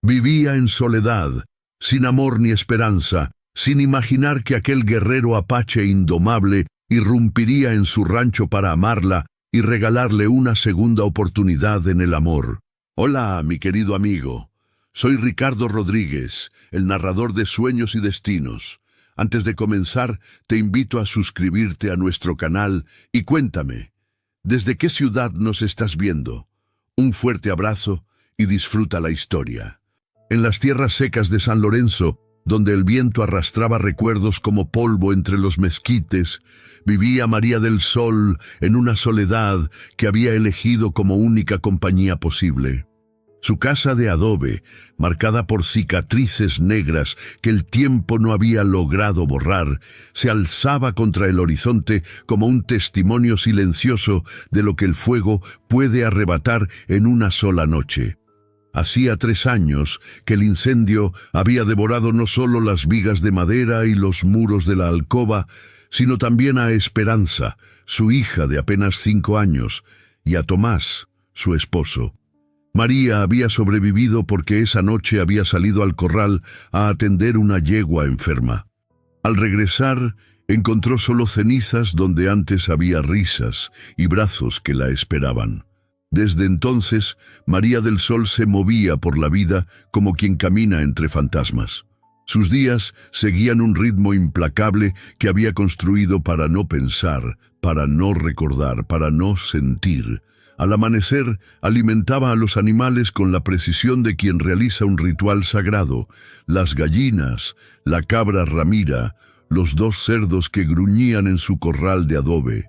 Vivía en soledad, sin amor ni esperanza, sin imaginar que aquel guerrero apache indomable irrumpiría en su rancho para amarla y regalarle una segunda oportunidad en el amor. Hola, mi querido amigo. Soy Ricardo Rodríguez, el narrador de Sueños y Destinos. Antes de comenzar, te invito a suscribirte a nuestro canal y cuéntame, ¿desde qué ciudad nos estás viendo? Un fuerte abrazo y disfruta la historia. En las tierras secas de San Lorenzo, donde el viento arrastraba recuerdos como polvo entre los mezquites, vivía María del Sol en una soledad que había elegido como única compañía posible. Su casa de adobe, marcada por cicatrices negras que el tiempo no había logrado borrar, se alzaba contra el horizonte como un testimonio silencioso de lo que el fuego puede arrebatar en una sola noche. Hacía 3 años que el incendio había devorado no solo las vigas de madera y los muros de la alcoba, sino también a Esperanza, su hija de apenas 5 años, y a Tomás, su esposo. María había sobrevivido porque esa noche había salido al corral a atender una yegua enferma. Al regresar, encontró solo cenizas donde antes había risas y brazos que la esperaban. Desde entonces, María del Sol se movía por la vida como quien camina entre fantasmas. Sus días seguían un ritmo implacable que había construido para no pensar, para no recordar, para no sentir. Al amanecer, alimentaba a los animales con la precisión de quien realiza un ritual sagrado. Las gallinas, la cabra Ramira, los 2 cerdos que gruñían en su corral de adobe.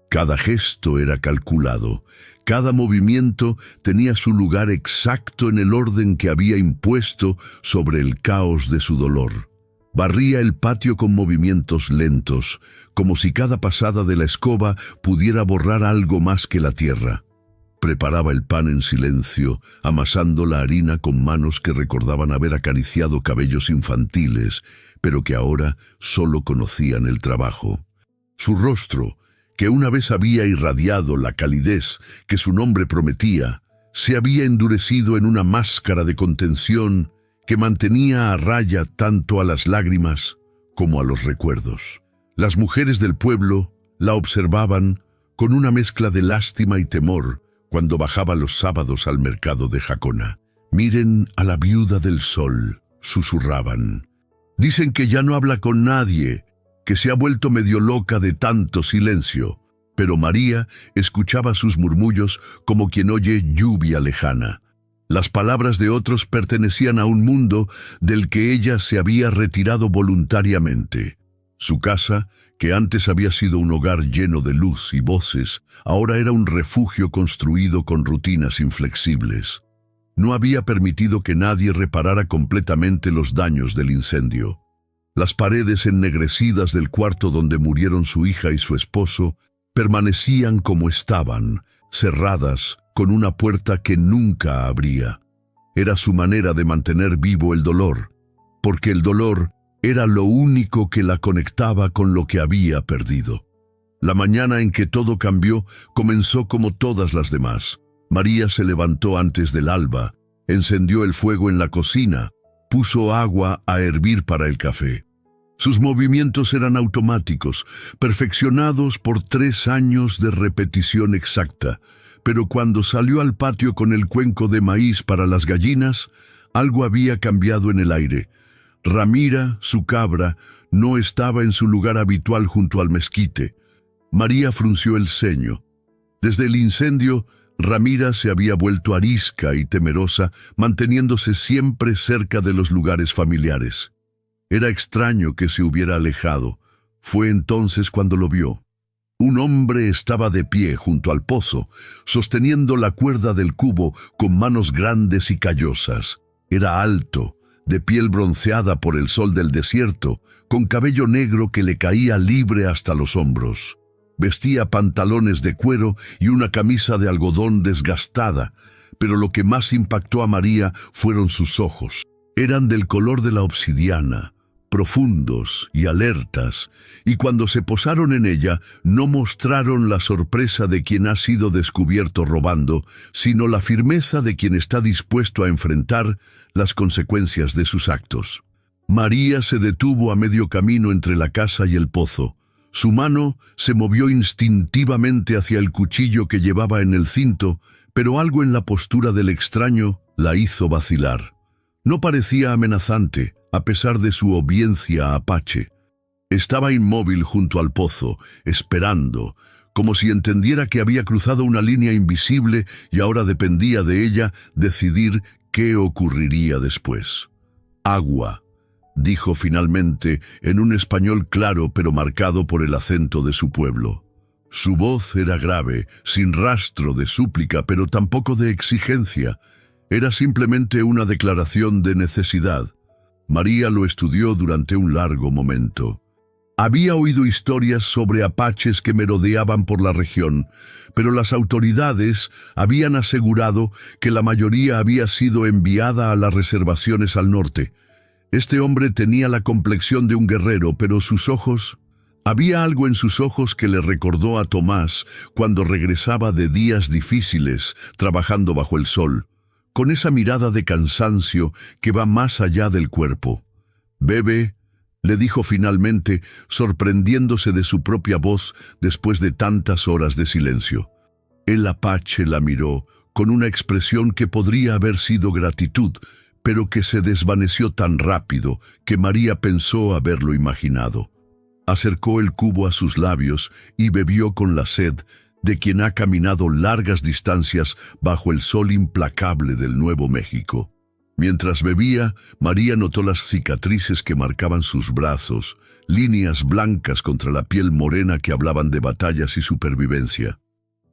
Cada gesto era calculado. Cada movimiento tenía su lugar exacto en el orden que había impuesto sobre el caos de su dolor. Barría el patio con movimientos lentos, como si cada pasada de la escoba pudiera borrar algo más que la tierra. Preparaba el pan en silencio, amasando la harina con manos que recordaban haber acariciado cabellos infantiles, pero que ahora solo conocían el trabajo. Su rostro, que una vez había irradiado la calidez que su nombre prometía, se había endurecido en una máscara de contención que mantenía a raya tanto a las lágrimas como a los recuerdos. Las mujeres del pueblo la observaban con una mezcla de lástima y temor cuando bajaba los sábados al mercado de Jacona. «Miren a la viuda del sol», susurraban. «Dicen que ya no habla con nadie, que se ha vuelto medio loca de tanto silencio», pero María escuchaba sus murmullos como quien oye lluvia lejana. Las palabras de otros pertenecían a un mundo del que ella se había retirado voluntariamente. Su casa, que antes había sido un hogar lleno de luz y voces, ahora era un refugio construido con rutinas inflexibles. No había permitido que nadie reparara completamente los daños del incendio. Las paredes ennegrecidas del cuarto donde murieron su hija y su esposo permanecían como estaban, cerradas con una puerta que nunca abría. Era su manera de mantener vivo el dolor, porque el dolor era lo único que la conectaba con lo que había perdido. La mañana en que todo cambió comenzó como todas las demás. María se levantó antes del alba, encendió el fuego en la cocina, puso agua a hervir para el café. Sus movimientos eran automáticos, perfeccionados por 3 años de repetición exacta, pero cuando salió al patio con el cuenco de maíz para las gallinas, algo había cambiado en el aire. Ramira, su cabra, no estaba en su lugar habitual junto al mezquite. María frunció el ceño. Desde el incendio, Ramira se había vuelto arisca y temerosa, manteniéndose siempre cerca de los lugares familiares. Era extraño que se hubiera alejado. Fue entonces cuando lo vio. Un hombre estaba de pie junto al pozo, sosteniendo la cuerda del cubo con manos grandes y callosas. Era alto, de piel bronceada por el sol del desierto, con cabello negro que le caía libre hasta los hombros. Vestía pantalones de cuero y una camisa de algodón desgastada, pero lo que más impactó a María fueron sus ojos. Eran del color de la obsidiana, profundos y alertas, y cuando se posaron en ella, no mostraron la sorpresa de quien ha sido descubierto robando, sino la firmeza de quien está dispuesto a enfrentar las consecuencias de sus actos. María se detuvo a medio camino entre la casa y el pozo. Su mano se movió instintivamente hacia el cuchillo que llevaba en el cinto, pero algo en la postura del extraño la hizo vacilar. No parecía amenazante, a pesar de su obediencia apache. Estaba inmóvil junto al pozo, esperando, como si entendiera que había cruzado una línea invisible y ahora dependía de ella decidir qué ocurriría después. «Agua», dijo finalmente en un español claro pero marcado por el acento de su pueblo. Su voz era grave, sin rastro de súplica, pero tampoco de exigencia. Era simplemente una declaración de necesidad. María lo estudió durante un largo momento. Había oído historias sobre apaches que merodeaban por la región, pero las autoridades habían asegurado que la mayoría había sido enviada a las reservaciones al norte. Este hombre tenía la complexión de un guerrero, pero sus ojos... Había algo en sus ojos que le recordó a Tomás cuando regresaba de días difíciles, trabajando bajo el sol, con esa mirada de cansancio que va más allá del cuerpo. «Bebe», le dijo finalmente, sorprendiéndose de su propia voz después de tantas horas de silencio. El apache la miró con una expresión que podría haber sido gratitud, pero que se desvaneció tan rápido que María pensó haberlo imaginado. Acercó el cubo a sus labios y bebió con la sed de quien ha caminado largas distancias bajo el sol implacable del Nuevo México. Mientras bebía, María notó las cicatrices que marcaban sus brazos, líneas blancas contra la piel morena que hablaban de batallas y supervivencia.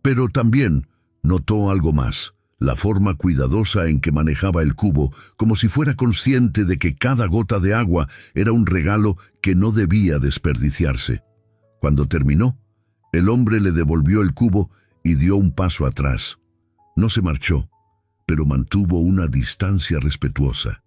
Pero también notó algo más, la forma cuidadosa en que manejaba el cubo, como si fuera consciente de que cada gota de agua era un regalo que no debía desperdiciarse. Cuando terminó, el hombre le devolvió el cubo y dio un paso atrás. No se marchó, pero mantuvo una distancia respetuosa.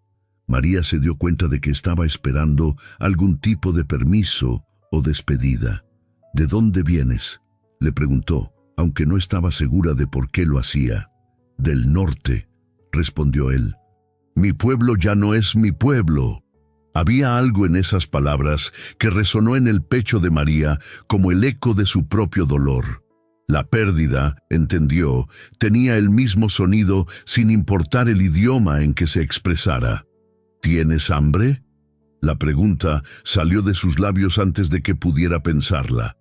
María se dio cuenta de que estaba esperando algún tipo de permiso o despedida. «¿De dónde vienes?», le preguntó, aunque no estaba segura de por qué lo hacía. «Del norte», respondió él. «Mi pueblo ya no es mi pueblo». Había algo en esas palabras que resonó en el pecho de María como el eco de su propio dolor. La pérdida, entendió, tenía el mismo sonido sin importar el idioma en que se expresara. «¿Tienes hambre?». La pregunta salió de sus labios antes de que pudiera pensarla.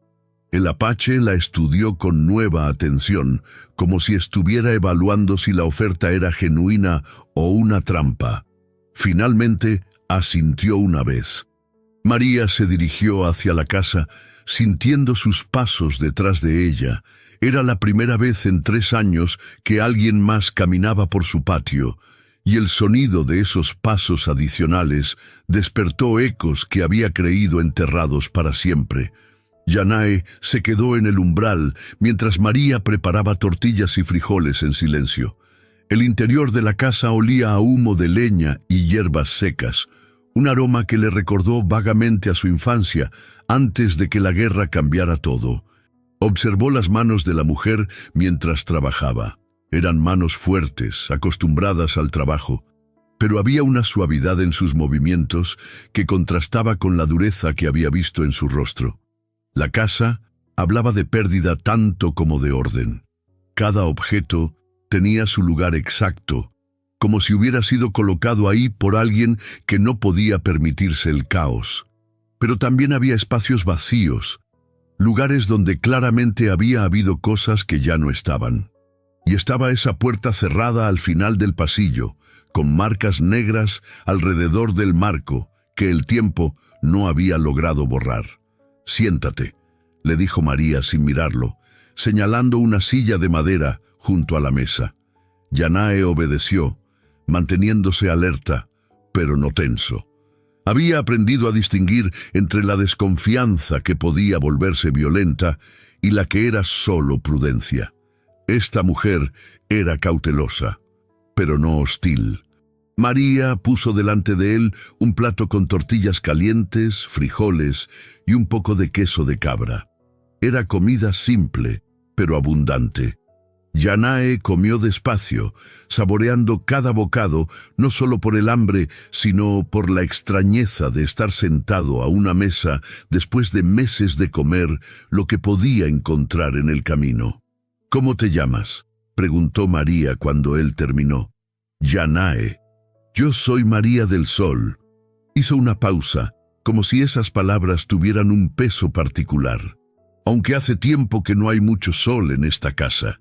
El apache la estudió con nueva atención, como si estuviera evaluando si la oferta era genuina o una trampa. Finalmente, asintió una vez. María se dirigió hacia la casa, sintiendo sus pasos detrás de ella. Era la primera vez en 3 años que alguien más caminaba por su patio, y el sonido de esos pasos adicionales despertó ecos que había creído enterrados para siempre. Yanae se quedó en el umbral mientras María preparaba tortillas y frijoles en silencio. El interior de la casa olía a humo de leña y hierbas secas, un aroma que le recordó vagamente a su infancia, antes de que la guerra cambiara todo. Observó las manos de la mujer mientras trabajaba. Eran manos fuertes, acostumbradas al trabajo, pero había una suavidad en sus movimientos que contrastaba con la dureza que había visto en su rostro. La casa hablaba de pérdida tanto como de orden. Cada objeto tenía su lugar exacto, como si hubiera sido colocado ahí por alguien que no podía permitirse el caos. Pero también había espacios vacíos, lugares donde claramente había habido cosas que ya no estaban. Y estaba esa puerta cerrada al final del pasillo, con marcas negras alrededor del marco que el tiempo no había logrado borrar. «Siéntate», le dijo María sin mirarlo, señalando una silla de madera junto a la mesa. Yanae obedeció, manteniéndose alerta, pero no tenso. Había aprendido a distinguir entre la desconfianza que podía volverse violenta y la que era solo prudencia. Esta mujer era cautelosa, pero no hostil. María puso delante de él un plato con tortillas calientes, frijoles y un poco de queso de cabra. Era comida simple, pero abundante. Yanae comió despacio, saboreando cada bocado, no solo por el hambre, sino por la extrañeza de estar sentado a una mesa después de meses de comer lo que podía encontrar en el camino. «¿Cómo te llamas?», preguntó María cuando él terminó. «Yanae». «Yo soy María del Sol». Hizo una pausa, como si esas palabras tuvieran un peso particular. «Aunque hace tiempo que no hay mucho sol en esta casa».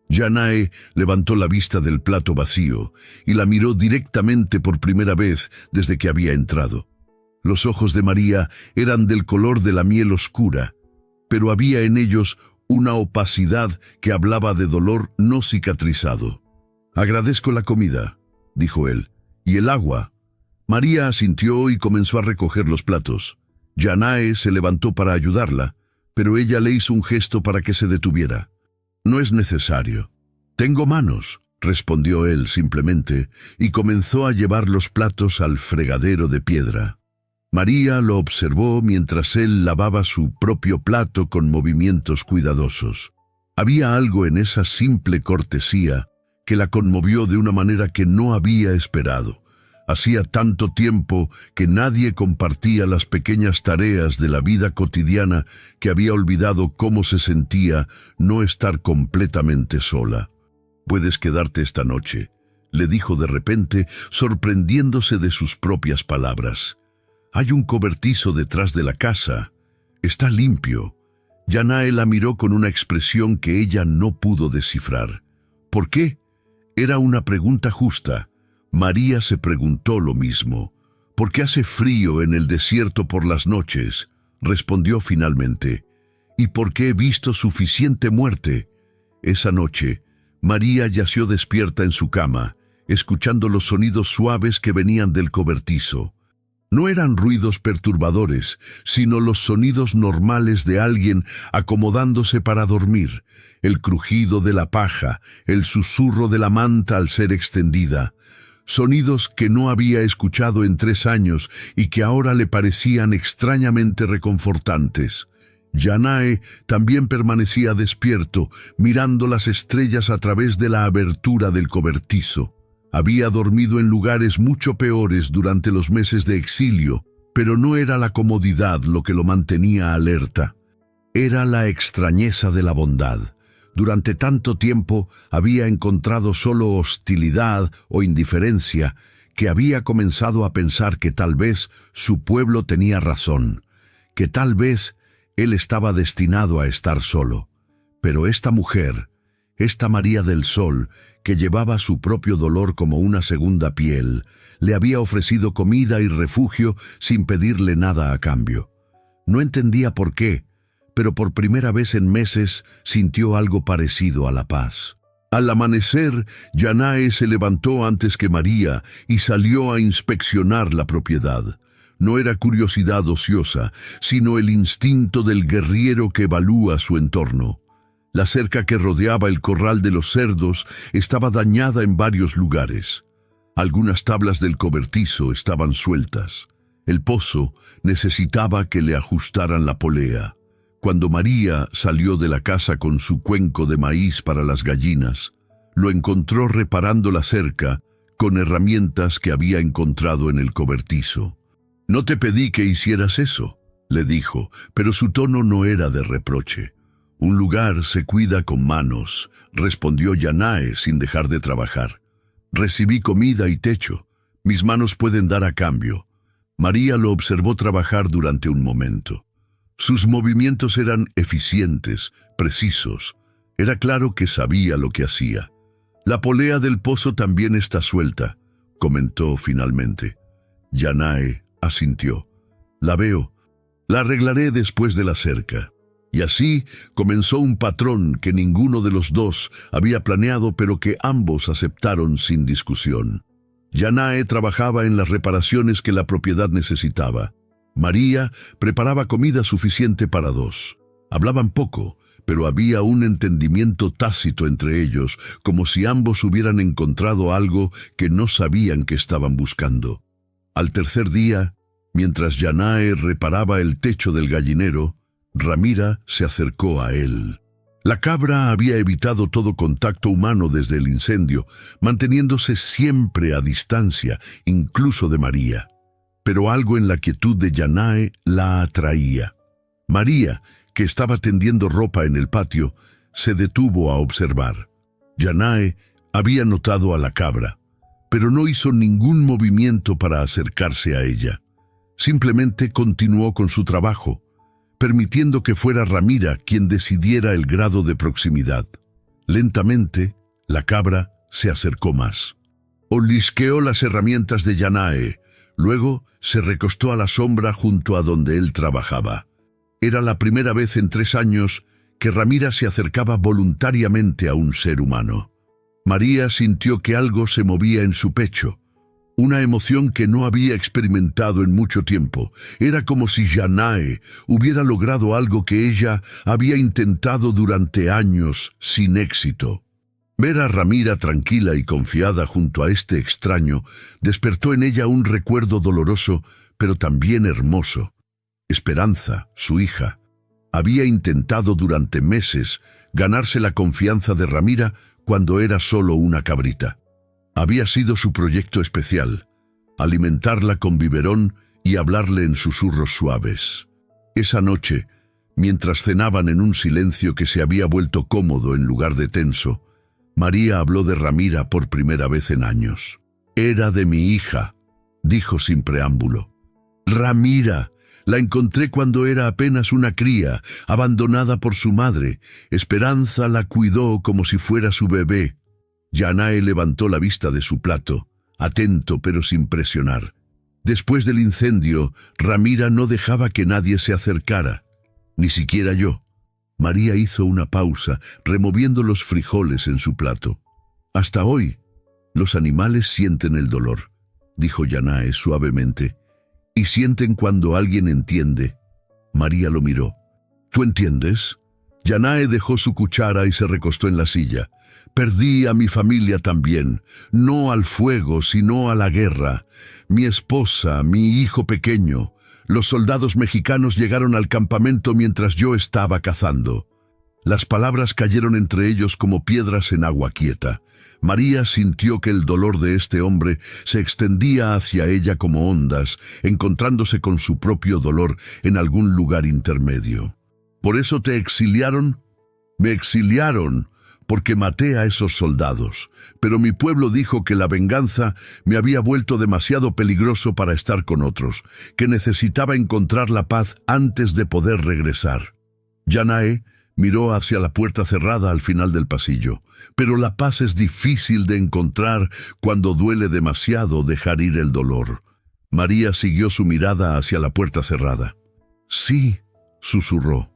Yanae levantó la vista del plato vacío y la miró directamente por primera vez desde que había entrado. Los ojos de María eran del color de la miel oscura, pero había en ellos una opacidad que hablaba de dolor no cicatrizado. «Agradezco la comida», dijo él, «y el agua». María asintió y comenzó a recoger los platos. Yanae se levantó para ayudarla, pero ella le hizo un gesto para que se detuviera. «No es necesario». «Tengo manos», respondió él simplemente, y comenzó a llevar los platos al fregadero de piedra. María lo observó mientras él lavaba su propio plato con movimientos cuidadosos. Había algo en esa simple cortesía que la conmovió de una manera que no había esperado. Hacía tanto tiempo que nadie compartía las pequeñas tareas de la vida cotidiana que había olvidado cómo se sentía no estar completamente sola. «Puedes quedarte esta noche», le dijo de repente, sorprendiéndose de sus propias palabras. «Hay un cobertizo detrás de la casa. Está limpio». Yanae la miró con una expresión que ella no pudo descifrar. ¿Por qué? Era una pregunta justa. María se preguntó lo mismo. «¿Por qué hace frío en el desierto por las noches?», respondió finalmente. «¿Y por qué he visto suficiente muerte?». Esa noche, María yació despierta en su cama, escuchando los sonidos suaves que venían del cobertizo. No eran ruidos perturbadores, sino los sonidos normales de alguien acomodándose para dormir, el crujido de la paja, el susurro de la manta al ser extendida. Sonidos que no había escuchado en 3 años y que ahora le parecían extrañamente reconfortantes. Yanae también permanecía despierto, mirando las estrellas a través de la abertura del cobertizo. Había dormido en lugares mucho peores durante los meses de exilio, pero no era la comodidad lo que lo mantenía alerta. Era la extrañeza de la bondad. Durante tanto tiempo había encontrado solo hostilidad o indiferencia, que había comenzado a pensar que tal vez su pueblo tenía razón, que tal vez él estaba destinado a estar solo. Pero esta mujer, esta María del Sol, que llevaba su propio dolor como una segunda piel, le había ofrecido comida y refugio sin pedirle nada a cambio. No entendía por qué, pero por primera vez en meses sintió algo parecido a la paz. Al amanecer, Yanae se levantó antes que María y salió a inspeccionar la propiedad. No era curiosidad ociosa, sino el instinto del guerrero que evalúa su entorno. La cerca que rodeaba el corral de los cerdos estaba dañada en varios lugares. Algunas tablas del cobertizo estaban sueltas. El pozo necesitaba que le ajustaran la polea. Cuando María salió de la casa con su cuenco de maíz para las gallinas, lo encontró reparando la cerca con herramientas que había encontrado en el cobertizo. «No te pedí que hicieras eso», le dijo, pero su tono no era de reproche. «Un lugar se cuida con manos», respondió Yanae sin dejar de trabajar. «Recibí comida y techo. Mis manos pueden dar a cambio». María lo observó trabajar durante un momento. Sus movimientos eran eficientes, precisos. Era claro que sabía lo que hacía. «La polea del pozo también está suelta», comentó finalmente. Yanae asintió. «La veo. La arreglaré después de la cerca». Y así comenzó un patrón que ninguno de los dos había planeado, pero que ambos aceptaron sin discusión. Yanae trabajaba en las reparaciones que la propiedad necesitaba. María preparaba comida suficiente para 2. Hablaban poco, pero había un entendimiento tácito entre ellos, como si ambos hubieran encontrado algo que no sabían que estaban buscando. Al tercer día, mientras Yanae reparaba el techo del gallinero, Ramira se acercó a él. La cabra había evitado todo contacto humano desde el incendio, manteniéndose siempre a distancia, incluso de María. Pero algo en la quietud de Yanae la atraía. María, que estaba tendiendo ropa en el patio, se detuvo a observar. Yanae había notado a la cabra, pero no hizo ningún movimiento para acercarse a ella. Simplemente continuó con su trabajo, permitiendo que fuera Ramira quien decidiera el grado de proximidad. Lentamente, la cabra se acercó más. Olisqueó las herramientas de Yanae, luego se recostó a la sombra junto a donde él trabajaba. Era la primera vez en 3 años que Ramira se acercaba voluntariamente a un ser humano. María sintió que algo se movía en su pecho, una emoción que no había experimentado en mucho tiempo. Era como si Yanae hubiera logrado algo que ella había intentado durante años sin éxito. Ver a Ramira tranquila y confiada junto a este extraño despertó en ella un recuerdo doloroso, pero también hermoso. Esperanza, su hija, había intentado durante meses ganarse la confianza de Ramira cuando era solo una cabrita. Había sido su proyecto especial, alimentarla con biberón y hablarle en susurros suaves. Esa noche, mientras cenaban en un silencio que se había vuelto cómodo en lugar de tenso, María habló de Ramira por primera vez en años. «Era de mi hija», dijo sin preámbulo. «Ramira, la encontré cuando era apenas una cría, abandonada por su madre. Esperanza la cuidó como si fuera su bebé». Yanae levantó la vista de su plato, atento pero sin presionar. Después del incendio, Ramira no dejaba que nadie se acercara, ni siquiera yo. María hizo una pausa, removiendo los frijoles en su plato. «Hasta hoy, los animales sienten el dolor», dijo Yanae suavemente, «y sienten cuando alguien entiende». María lo miró. «¿Tú entiendes?» Yanae dejó su cuchara y se recostó en la silla. «Perdí a mi familia también, no al fuego, sino a la guerra. Mi esposa, mi hijo pequeño. Los soldados mexicanos llegaron al campamento mientras yo estaba cazando». Las palabras cayeron entre ellos como piedras en agua quieta. María sintió que el dolor de este hombre se extendía hacia ella como ondas, encontrándose con su propio dolor en algún lugar intermedio. «¿Por eso te exiliaron?» «Me exiliaron porque maté a esos soldados, pero mi pueblo dijo que la venganza me había vuelto demasiado peligroso para estar con otros, que necesitaba encontrar la paz antes de poder regresar». Yanae miró hacia la puerta cerrada al final del pasillo. «Pero la paz es difícil de encontrar cuando duele demasiado dejar ir el dolor». María siguió su mirada hacia la puerta cerrada. «Sí», susurró.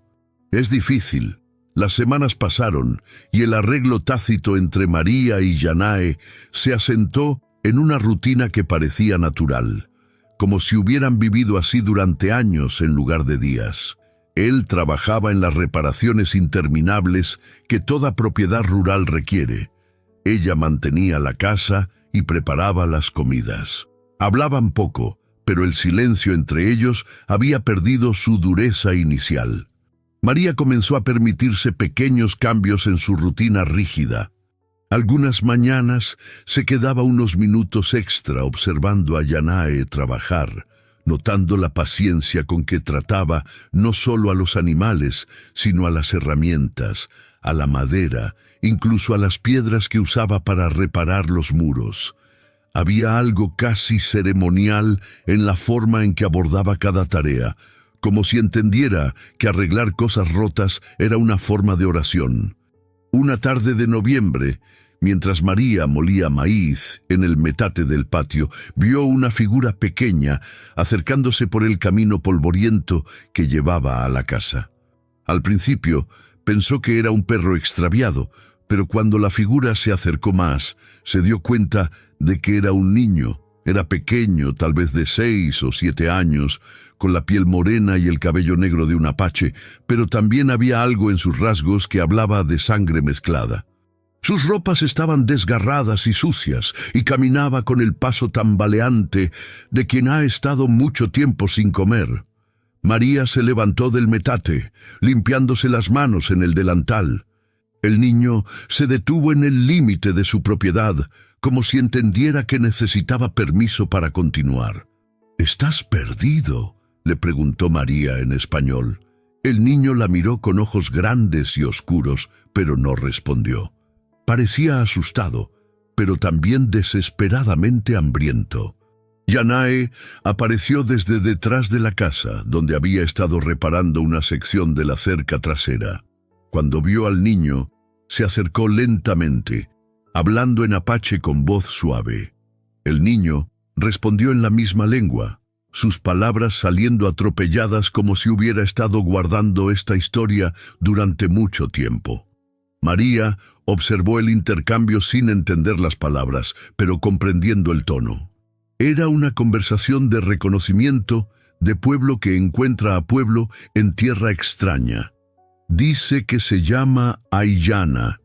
«Es difícil». Las semanas pasaron y el arreglo tácito entre María y Yanae se asentó en una rutina que parecía natural, como si hubieran vivido así durante años en lugar de días. Él trabajaba en las reparaciones interminables que toda propiedad rural requiere. Ella mantenía la casa y preparaba las comidas. Hablaban poco, pero el silencio entre ellos había perdido su dureza inicial. María comenzó a permitirse pequeños cambios en su rutina rígida. Algunas mañanas se quedaba unos minutos extra observando a Yanae trabajar, notando la paciencia con que trataba no solo a los animales, sino a las herramientas, a la madera, incluso a las piedras que usaba para reparar los muros. Había algo casi ceremonial en la forma en que abordaba cada tarea, como si entendiera que arreglar cosas rotas era una forma de oración. Una tarde de noviembre, mientras María molía maíz en el metate del patio, vio una figura pequeña acercándose por el camino polvoriento que llevaba a la casa. Al principio pensó que era un perro extraviado, pero cuando la figura se acercó más, se dio cuenta de que era un niño, Era pequeño, tal vez de 6 o 7 años, con la piel morena y el cabello negro de un apache, pero también había algo en sus rasgos que hablaba de sangre mezclada. Sus ropas estaban desgarradas y sucias, y caminaba con el paso tambaleante de quien ha estado mucho tiempo sin comer. María se levantó del metate, limpiándose las manos en el delantal. El niño se detuvo en el límite de su propiedad, como si entendiera que necesitaba permiso para continuar. «¿Estás perdido?», le preguntó María en español. El niño la miró con ojos grandes y oscuros, pero no respondió. Parecía asustado, pero también desesperadamente hambriento. Yanae apareció desde detrás de la casa, donde había estado reparando una sección de la cerca trasera. Cuando vio al niño, se acercó lentamente, hablando en apache con voz suave. El niño respondió en la misma lengua, sus palabras saliendo atropelladas como si hubiera estado guardando esta historia durante mucho tiempo. María observó el intercambio sin entender las palabras, pero comprendiendo el tono. Era una conversación de reconocimiento de pueblo que encuentra a pueblo en tierra extraña. «Dice que se llama Aiyana»,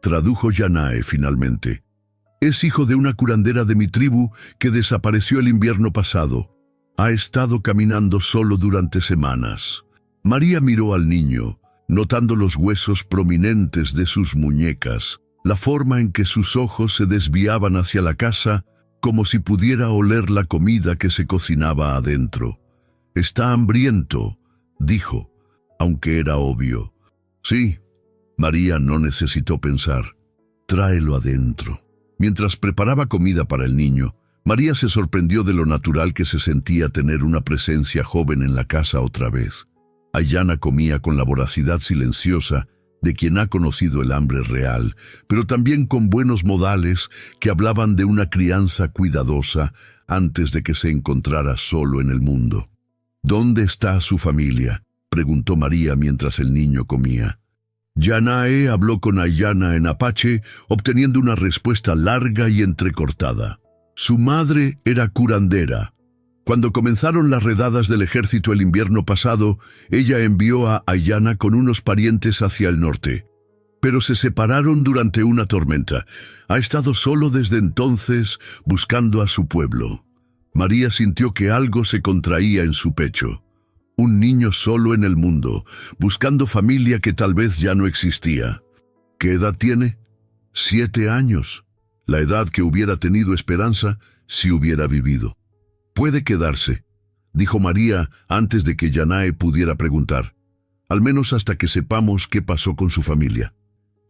tradujo Yanae finalmente. «Es hijo de una curandera de mi tribu que desapareció el invierno pasado. Ha estado caminando solo durante semanas». María miró al niño, notando los huesos prominentes de sus muñecas, la forma en que sus ojos se desviaban hacia la casa, como si pudiera oler la comida que se cocinaba adentro. «Está hambriento», dijo, aunque era obvio. «Sí». María no necesitó pensar. «Tráelo adentro». Mientras preparaba comida para el niño, María se sorprendió de lo natural que se sentía tener una presencia joven en la casa otra vez. Aiyana comía con la voracidad silenciosa de quien ha conocido el hambre real, pero también con buenos modales que hablaban de una crianza cuidadosa antes de que se encontrara solo en el mundo. «¿Dónde está su familia?», preguntó María mientras el niño comía. Yanae habló con Aiyana en apache, obteniendo una respuesta larga y entrecortada. Su madre era curandera. Cuando comenzaron las redadas del ejército el invierno pasado, ella envió a Aiyana con unos parientes hacia el norte. Pero se separaron durante una tormenta. Ha estado solo desde entonces, buscando a su pueblo. María sintió que algo se contraía en su pecho. Un niño solo en el mundo, buscando familia que tal vez ya no existía. ¿Qué edad tiene? 7 años. La edad que hubiera tenido Esperanza si hubiera vivido. «Puede quedarse», dijo María antes de que Yanae pudiera preguntar, «al menos hasta que sepamos qué pasó con su familia».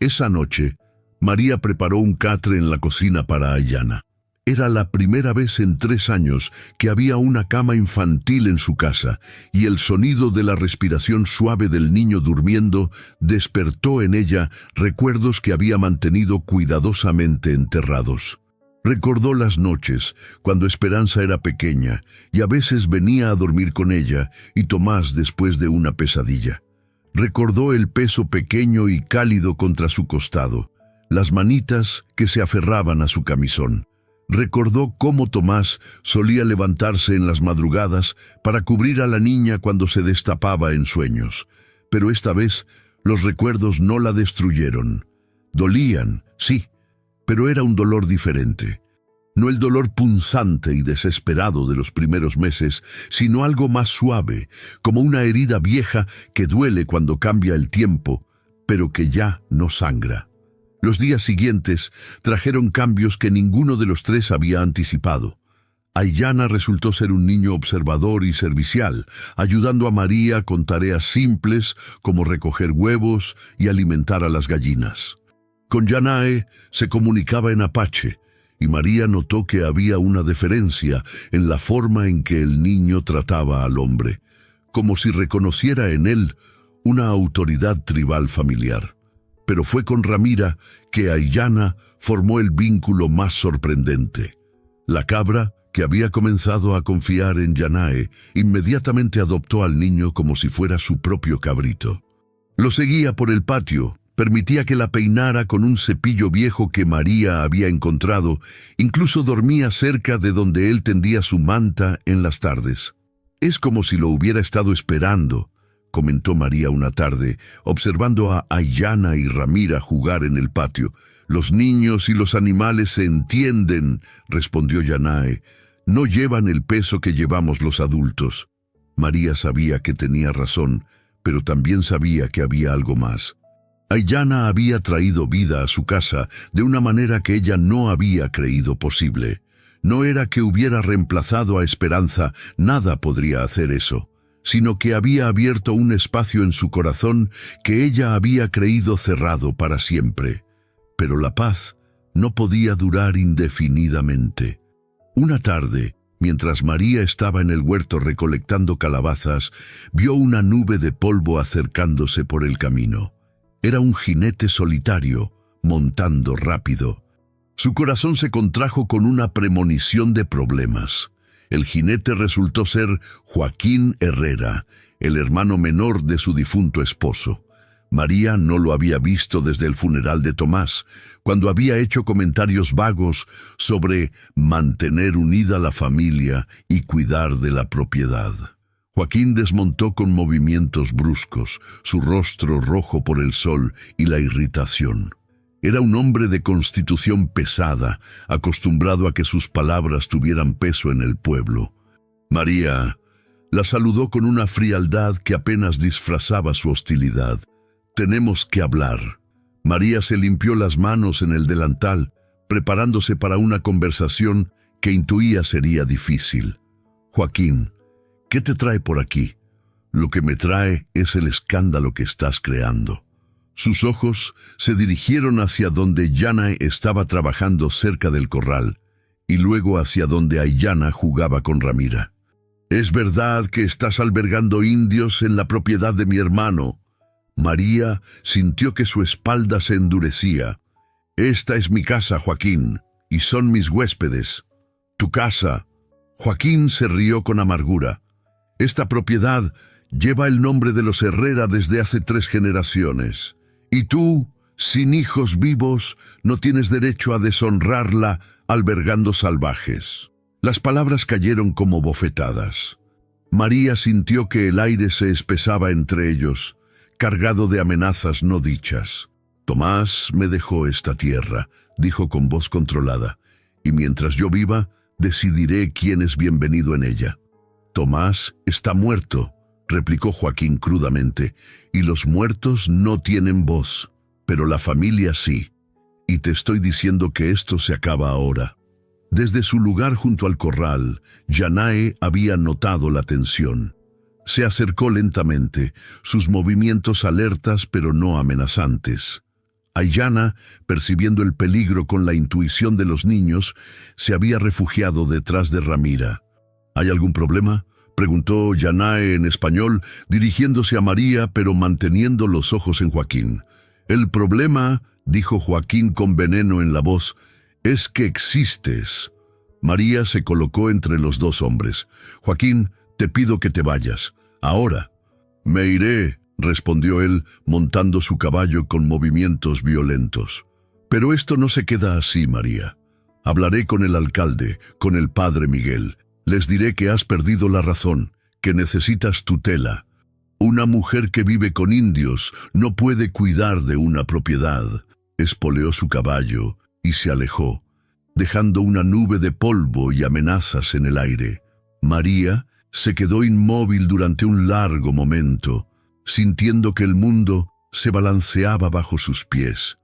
Esa noche, María preparó un catre en la cocina para Aiyana. Era la primera vez en 3 años que había una cama infantil en su casa, y el sonido de la respiración suave del niño durmiendo despertó en ella recuerdos que había mantenido cuidadosamente enterrados. Recordó las noches, cuando Esperanza era pequeña, y a veces venía a dormir con ella, y Tomás después de una pesadilla. Recordó el peso pequeño y cálido contra su costado, las manitas que se aferraban a su camisón. Recordó cómo Tomás solía levantarse en las madrugadas para cubrir a la niña cuando se destapaba en sueños. Pero esta vez los recuerdos no la destruyeron. Dolían, sí, pero era un dolor diferente. No el dolor punzante y desesperado de los primeros meses, sino algo más suave, como una herida vieja que duele cuando cambia el tiempo, pero que ya no sangra. Los días siguientes trajeron cambios que ninguno de los 3 había anticipado. Aiyana resultó ser un niño observador y servicial, ayudando a María con tareas simples como recoger huevos y alimentar a las gallinas. Con Yanae se comunicaba en apache, y María notó que había una diferencia en la forma en que el niño trataba al hombre, como si reconociera en él una autoridad tribal familiar. Pero fue con Ramira que Aiyana formó el vínculo más sorprendente. La cabra, que había comenzado a confiar en Yanae, inmediatamente adoptó al niño como si fuera su propio cabrito. Lo seguía por el patio, permitía que la peinara con un cepillo viejo que María había encontrado, incluso dormía cerca de donde él tendía su manta en las tardes. «Es como si lo hubiera estado esperando», comentó María una tarde, observando a Aiyana y Ramira jugar en el patio. «Los niños y los animales se entienden», respondió Yanae. «No llevan el peso que llevamos los adultos». María sabía que tenía razón, pero también sabía que había algo más. Aiyana había traído vida a su casa de una manera que ella no había creído posible. No era que hubiera reemplazado a Esperanza, nada podría hacer eso, sino que había abierto un espacio en su corazón que ella había creído cerrado para siempre. Pero la paz no podía durar indefinidamente. Una tarde, mientras María estaba en el huerto recolectando calabazas, vio una nube de polvo acercándose por el camino. Era un jinete solitario, montando rápido. Su corazón se contrajo con una premonición de problemas. El jinete resultó ser Joaquín Herrera, el hermano menor de su difunto esposo. María no lo había visto desde el funeral de Tomás, cuando había hecho comentarios vagos sobre mantener unida la familia y cuidar de la propiedad. Joaquín desmontó con movimientos bruscos, su rostro rojo por el sol y la irritación. Era un hombre de constitución pesada, acostumbrado a que sus palabras tuvieran peso en el pueblo. María la saludó con una frialdad que apenas disfrazaba su hostilidad. «Tenemos que hablar». María se limpió las manos en el delantal, preparándose para una conversación que intuía sería difícil. «Joaquín, ¿qué te trae por aquí?» «Lo que me trae es el escándalo que estás creando». Sus ojos se dirigieron hacia donde Yanae estaba trabajando cerca del corral, y luego hacia donde Aiyana jugaba con Ramira. «¿Es verdad que estás albergando indios en la propiedad de mi hermano?» María sintió que su espalda se endurecía. «Esta es mi casa, Joaquín, y son mis huéspedes». «¿Tu casa?» Joaquín se rió con amargura. «Esta propiedad lleva el nombre de los Herrera desde hace 3 generaciones. Y tú, sin hijos vivos, no tienes derecho a deshonrarla albergando salvajes». Las palabras cayeron como bofetadas. María sintió que el aire se espesaba entre ellos, cargado de amenazas no dichas. «Tomás me dejó esta tierra», dijo con voz controlada, «y mientras yo viva, decidiré quién es bienvenido en ella». «Tomás está muerto», replicó Joaquín crudamente, «y los muertos no tienen voz, pero la familia sí. Y te estoy diciendo que esto se acaba ahora». Desde su lugar junto al corral, Yanae había notado la tensión. Se acercó lentamente, sus movimientos alertas pero no amenazantes. Aiyana, percibiendo el peligro con la intuición de los niños, se había refugiado detrás de Ramira. «¿Hay algún problema?», preguntó Yanae en español, dirigiéndose a María pero manteniendo los ojos en Joaquín. «El problema», dijo Joaquín con veneno en la voz, «es que existes». María se colocó entre los dos hombres. «Joaquín, te pido que te vayas. Ahora». «Me iré», respondió él, montando su caballo con movimientos violentos. «Pero esto no se queda así, María. Hablaré con el alcalde, con el padre Miguel. Les diré que has perdido la razón, que necesitas tutela. Una mujer que vive con indios no puede cuidar de una propiedad». Espoleó su caballo y se alejó, dejando una nube de polvo y amenazas en el aire. María se quedó inmóvil durante un largo momento, sintiendo que el mundo se balanceaba bajo sus pies.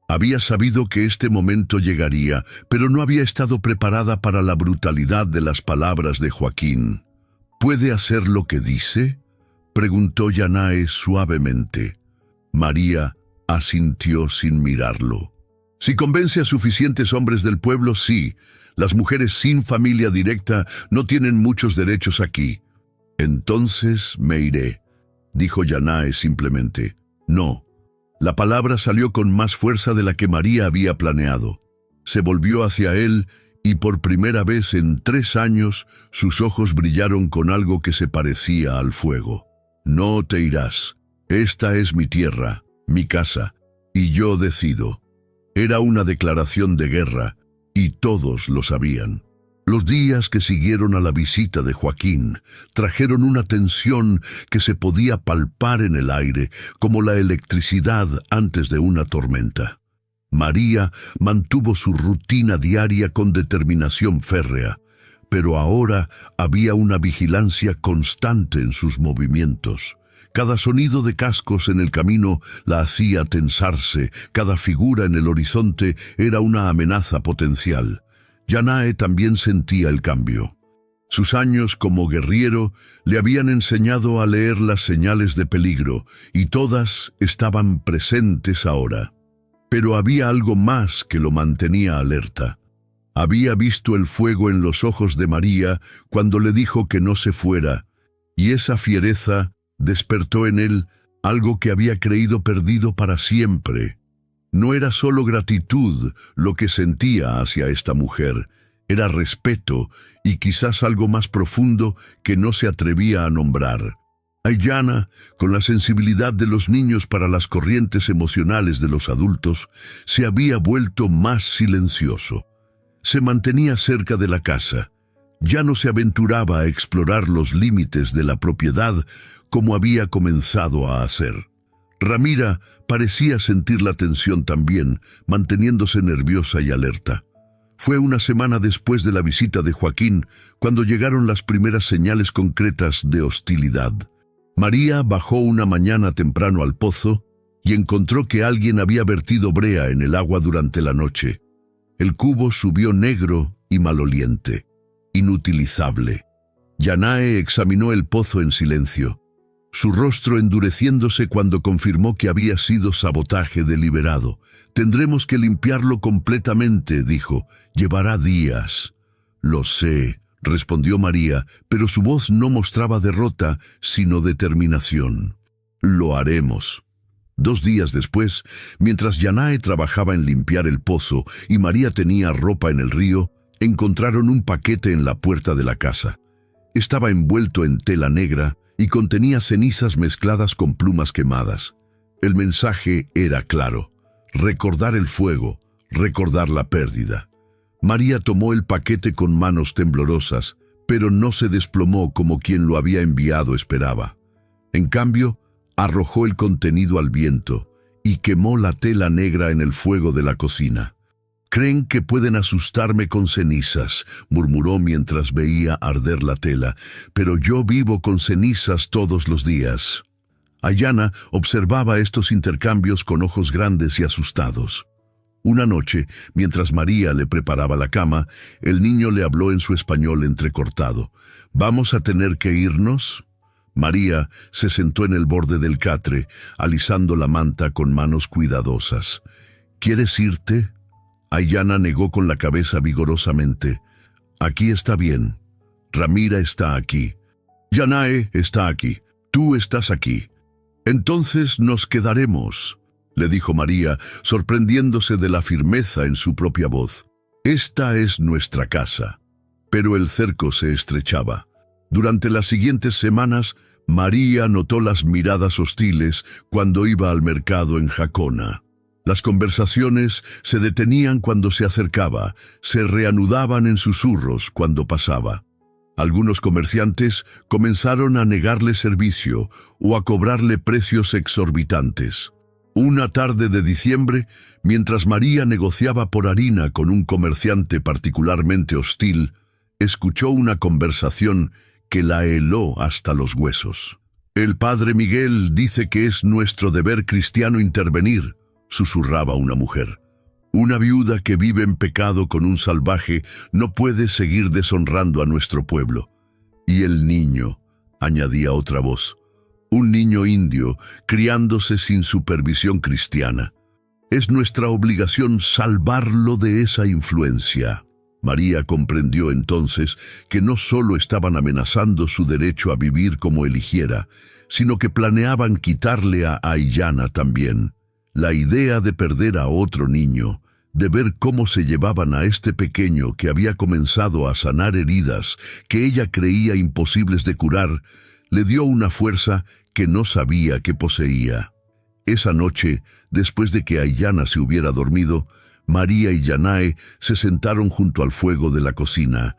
Había sabido que este momento llegaría, pero no había estado preparada para la brutalidad de las palabras de Joaquín. «¿Puede hacer lo que dice?», preguntó Yanae suavemente. María asintió sin mirarlo. «Si convence a suficientes hombres del pueblo, sí. Las mujeres sin familia directa no tienen muchos derechos aquí». «Entonces me iré», dijo Yanae simplemente. «No». La palabra salió con más fuerza de la que María había planeado. Se volvió hacia él y por primera vez en 3 años sus ojos brillaron con algo que se parecía al fuego. «No te irás. Esta es mi tierra, mi casa, Y yo decido. Era una declaración de guerra, y todos lo sabían. Los días que siguieron a la visita de Joaquín trajeron una tensión que se podía palpar en el aire, como la electricidad antes de una tormenta. María mantuvo su rutina diaria con determinación férrea, pero ahora había una vigilancia constante en sus movimientos. Cada sonido de cascos en el camino la hacía tensarse, cada figura en el horizonte era una amenaza potencial. Yanae también sentía el cambio. Sus años como guerrillero le habían enseñado a leer las señales de peligro, y todas estaban presentes ahora. Pero había algo más que lo mantenía alerta. Había visto el fuego en los ojos de María cuando le dijo que no se fuera, y esa fiereza despertó en él algo que había creído perdido para siempre. No era solo gratitud lo que sentía hacia esta mujer, era respeto y quizás algo más profundo que no se atrevía a nombrar. Aiyana, con la sensibilidad de los niños para las corrientes emocionales de los adultos, se había vuelto más silencioso. Se mantenía cerca de la casa. Ya no se aventuraba a explorar los límites de la propiedad como había comenzado a hacer. Ramira parecía sentir la tensión también, manteniéndose nerviosa y alerta. Fue una semana después de la visita de Joaquín cuando llegaron las primeras señales concretas de hostilidad. María bajó una mañana temprano al pozo y encontró que alguien había vertido brea en el agua durante la noche. El cubo subió negro y maloliente, inutilizable. Yanae examinó el pozo en silencio, su rostro endureciéndose cuando confirmó que había sido sabotaje deliberado. «Tendremos que limpiarlo completamente», dijo. «Llevará días». «Lo sé», respondió María, pero su voz no mostraba derrota, sino determinación. «Lo haremos». 2 días después, mientras Yanae trabajaba en limpiar el pozo y María tenía ropa en el río, encontraron un paquete en la puerta de la casa. Estaba envuelto en tela negra y contenía cenizas mezcladas con plumas quemadas. El mensaje era claro: recordar el fuego, recordar la pérdida. María tomó el paquete con manos temblorosas, pero no se desplomó como quien lo había enviado esperaba. En cambio, arrojó el contenido al viento y quemó la tela negra en el fuego de la cocina. «Creen que pueden asustarme con cenizas», murmuró mientras veía arder la tela, «pero yo vivo con cenizas todos los días». Aiyana observaba estos intercambios con ojos grandes y asustados. Una noche, mientras María le preparaba la cama, el niño le habló en su español entrecortado. «¿Vamos a tener que irnos?» María se sentó en el borde del catre, alisando la manta con manos cuidadosas. «¿Quieres irte?» Aiyana negó con la cabeza vigorosamente. «Aquí está bien. Ramira está aquí. Yanae está aquí. Tú estás aquí. Entonces nos quedaremos», le dijo María, sorprendiéndose de la firmeza en su propia voz. «Esta es nuestra casa». Pero el cerco se estrechaba. Durante las siguientes semanas, María notó las miradas hostiles cuando iba al mercado en Jacona. Las conversaciones se detenían cuando se acercaba, se reanudaban en susurros cuando pasaba. Algunos comerciantes comenzaron a negarle servicio o a cobrarle precios exorbitantes. Una tarde de diciembre, mientras María negociaba por harina con un comerciante particularmente hostil, escuchó una conversación que la heló hasta los huesos. «El padre Miguel dice que es nuestro deber cristiano intervenir», susurraba una mujer. «Una viuda que vive en pecado con un salvaje no puede seguir deshonrando a nuestro pueblo». «Y el niño», añadía otra voz, «un niño indio criándose sin supervisión cristiana. Es nuestra obligación salvarlo de esa influencia». María comprendió entonces que no solo estaban amenazando su derecho a vivir como eligiera, sino que planeaban quitarle a Aiyana también. La idea de perder a otro niño, de ver cómo se llevaban a este pequeño que había comenzado a sanar heridas que ella creía imposibles de curar, le dio una fuerza que no sabía que poseía. Esa noche, después de que Aiyana se hubiera dormido, María y Yanae se sentaron junto al fuego de la cocina.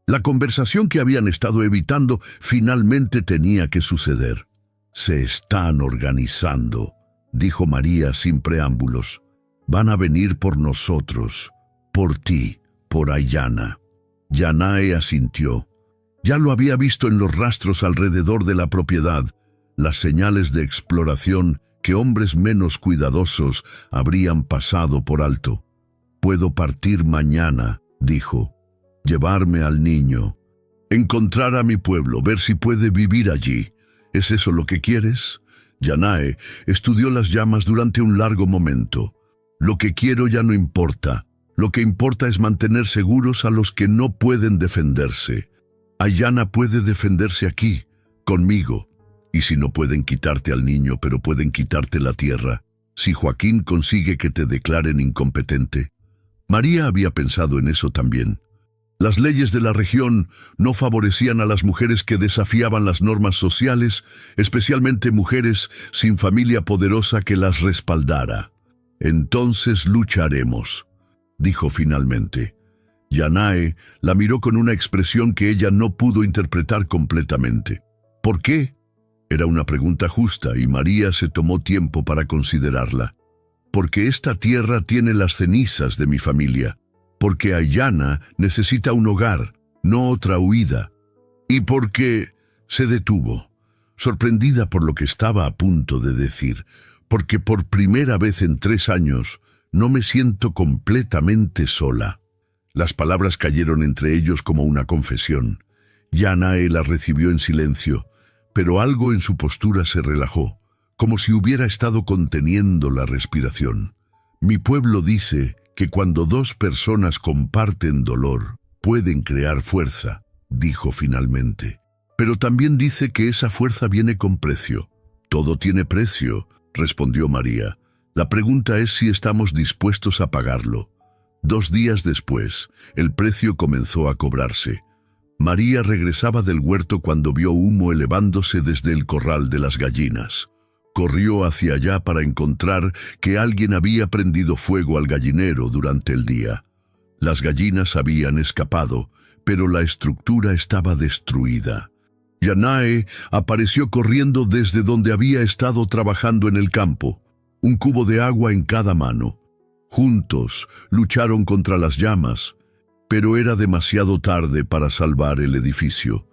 La conversación que habían estado evitando finalmente tenía que suceder. «Se están organizando», dijo María sin preámbulos. «Van a venir por nosotros, por ti, por Aiyana». Yanae asintió. Ya lo había visto en los rastros alrededor de la propiedad, las señales de exploración que hombres menos cuidadosos habrían pasado por alto. «Puedo partir mañana», dijo. «Llevarme al niño. Encontrar a mi pueblo, ver si puede vivir allí. ¿Es eso lo que quieres?» Yanae estudió las llamas durante un largo momento. «Lo que quiero ya no importa. Lo que importa es mantener seguros a los que no pueden defenderse. Aiyana puede defenderse aquí, conmigo. Y si no pueden quitarte al niño, pero pueden quitarte la tierra, si Joaquín consigue que te declaren incompetente». María había pensado en eso también. Las leyes de la región no favorecían a las mujeres que desafiaban las normas sociales, especialmente mujeres sin familia poderosa que las respaldara. «Entonces lucharemos», dijo finalmente. Yanae la miró con una expresión que ella no pudo interpretar completamente. «¿Por qué?». Era una pregunta justa y María se tomó tiempo para considerarla. «Porque esta tierra tiene las cenizas de mi familia. Porque Aiyana necesita un hogar, no otra huida. Y porque…» Se detuvo, sorprendida por lo que estaba a punto de decir. «Porque por primera vez en 3 años no me siento completamente sola». Las palabras cayeron entre ellos como una confesión. Yanae la recibió en silencio, pero algo en su postura se relajó, como si hubiera estado conteniendo la respiración. «Mi pueblo dice que cuando 2 personas comparten dolor, pueden crear fuerza», dijo finalmente. «Pero también dice que esa fuerza viene con precio». «Todo tiene precio», respondió María. «La pregunta es si estamos dispuestos a pagarlo». 2 días después, el precio comenzó a cobrarse. María regresaba del huerto cuando vio humo elevándose desde el corral de las gallinas. Corrió hacia allá para encontrar que alguien había prendido fuego al gallinero durante el día. Las gallinas habían escapado, pero la estructura estaba destruida. Yanae apareció corriendo desde donde había estado trabajando en el campo, un cubo de agua en cada mano. Juntos lucharon contra las llamas, pero era demasiado tarde para salvar el edificio.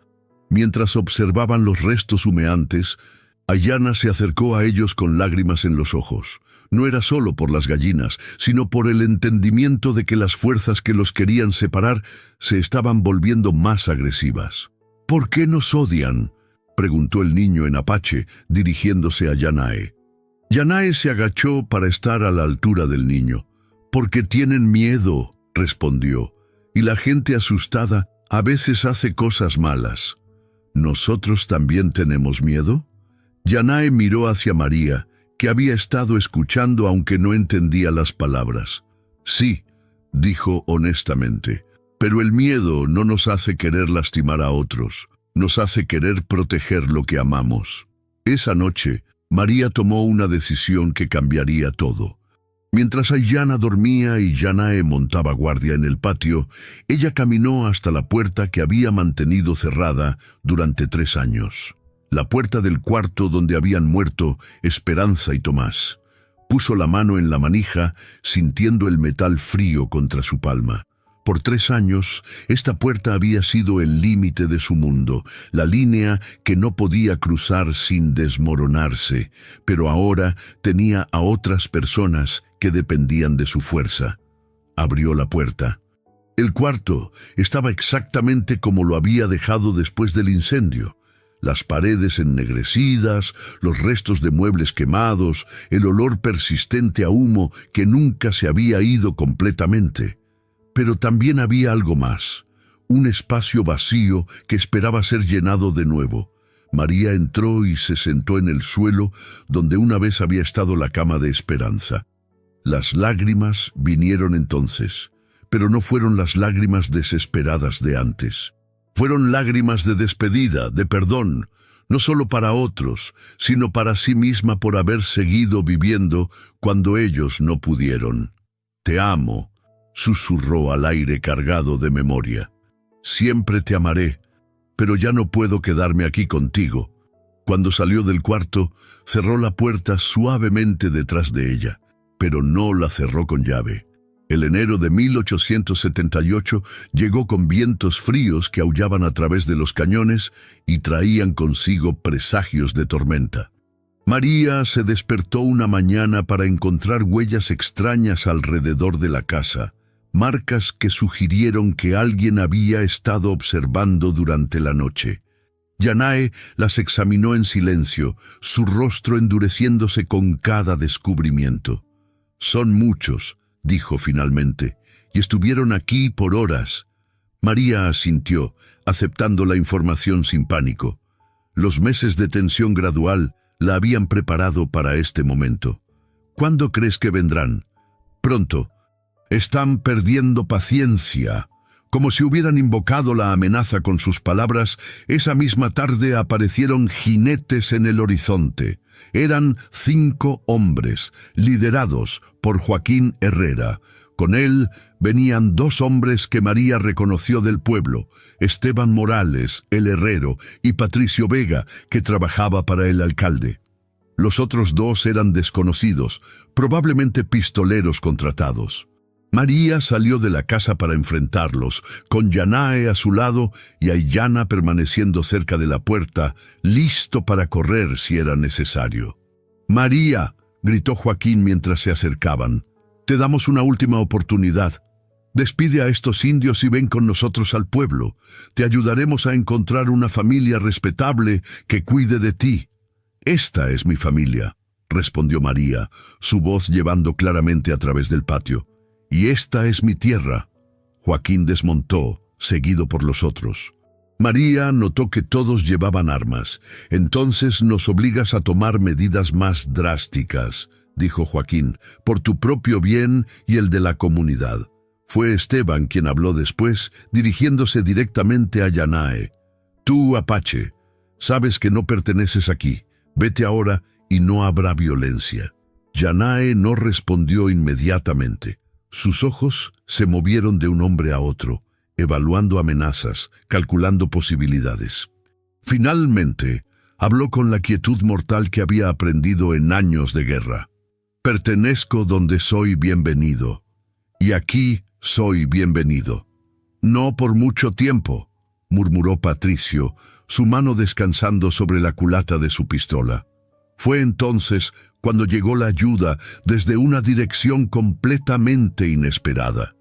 Mientras observaban los restos humeantes, Aiyana se acercó a ellos con lágrimas en los ojos. No era solo por las gallinas, sino por el entendimiento de que las fuerzas que los querían separar se estaban volviendo más agresivas. «¿Por qué nos odian?», preguntó el niño en apache, dirigiéndose a Yanae. Yanae se agachó para estar a la altura del niño. «Porque tienen miedo», respondió, «y la gente asustada a veces hace cosas malas». «¿Nosotros también tenemos miedo?». Yanae miró hacia María, que había estado escuchando aunque no entendía las palabras. «Sí», dijo honestamente, «pero el miedo no nos hace querer lastimar a otros, nos hace querer proteger lo que amamos». Esa noche, María tomó una decisión que cambiaría todo. Mientras Aiyana dormía y Yanae montaba guardia en el patio, ella caminó hasta la puerta que había mantenido cerrada durante 3 años. La puerta del cuarto donde habían muerto Esperanza y Tomás. Puso la mano en la manija, sintiendo el metal frío contra su palma. Por 3 años, esta puerta había sido el límite de su mundo, la línea que no podía cruzar sin desmoronarse, pero ahora tenía a otras personas que dependían de su fuerza. Abrió la puerta. El cuarto estaba exactamente como lo había dejado después del incendio. Las paredes ennegrecidas, los restos de muebles quemados, el olor persistente a humo que nunca se había ido completamente. Pero también había algo más, un espacio vacío que esperaba ser llenado de nuevo. María entró y se sentó en el suelo donde una vez había estado la cama de Esperanza. Las lágrimas vinieron entonces, pero no fueron las lágrimas desesperadas de antes. Fueron lágrimas de despedida, de perdón. no solo para otros, sino para sí misma por haber seguido viviendo cuando ellos no pudieron. «Te amo», susurró al aire cargado de memoria. «Siempre te amaré, pero ya no puedo quedarme aquí contigo». Cuando salió del cuarto, cerró la puerta suavemente detrás de ella, pero no la cerró con llave. El enero de 1878 llegó con vientos fríos que aullaban a través de los cañones y traían consigo presagios de tormenta. María se despertó una mañana para encontrar huellas extrañas alrededor de la casa, marcas que sugirieron que alguien había estado observando durante la noche. Yanae las examinó en silencio, su rostro endureciéndose con cada descubrimiento. «Son muchos», dijo finalmente, «y estuvieron aquí por horas». María asintió, aceptando la información sin pánico. Los meses de tensión gradual la habían preparado para este momento. «¿Cuándo crees que vendrán?» «Pronto. Están perdiendo paciencia». Como si hubieran invocado la amenaza con sus palabras, esa misma tarde aparecieron jinetes en el horizonte. Eran 5 hombres, liderados por Joaquín Herrera. Con él venían 2 hombres que María reconoció del pueblo, Esteban Morales, el herrero, y Patricio Vega, que trabajaba para el alcalde. Los otros 2 eran desconocidos, probablemente pistoleros contratados. María salió de la casa para enfrentarlos, con Yanae a su lado y Aiyana permaneciendo cerca de la puerta, listo para correr si era necesario. «María», gritó Joaquín mientras se acercaban, «te damos una última oportunidad. Despide a estos indios y ven con nosotros al pueblo. Te ayudaremos a encontrar una familia respetable que cuide de ti». «Esta es mi familia», respondió María, su voz llevando claramente a través del patio. «Y esta es mi tierra». Joaquín desmontó, seguido por los otros. María notó que todos llevaban armas. «Entonces nos obligas a tomar medidas más drásticas», dijo Joaquín, «por tu propio bien y el de la comunidad». Fue Esteban quien habló después, dirigiéndose directamente a Yanae. «Tú, Apache, sabes que no perteneces aquí. Vete ahora y no habrá violencia». Yanae no respondió inmediatamente. Sus ojos se movieron de un hombre a otro, evaluando amenazas, calculando posibilidades. Finalmente, habló con la quietud mortal que había aprendido en años de guerra. «Pertenezco donde soy bienvenido, y aquí soy bienvenido». «No por mucho tiempo», murmuró Patricio, su mano descansando sobre la culata de su pistola. Fue entonces cuando llegó la ayuda desde una dirección completamente inesperada.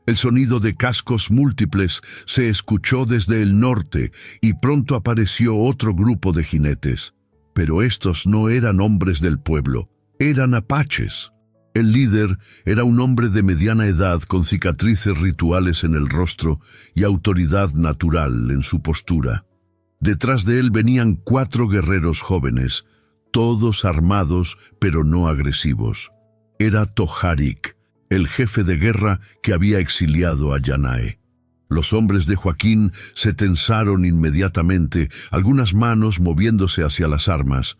El sonido de cascos múltiples se escuchó desde el norte y pronto apareció otro grupo de jinetes. Pero estos no eran hombres del pueblo, eran apaches. El líder era un hombre de mediana edad con cicatrices rituales en el rostro y autoridad natural en su postura. Detrás de él venían 4 guerreros jóvenes, todos armados pero no agresivos. Era Tojarik, el jefe de guerra que había exiliado a Yanae. Los hombres de Joaquín se tensaron inmediatamente, algunas manos moviéndose hacia las armas.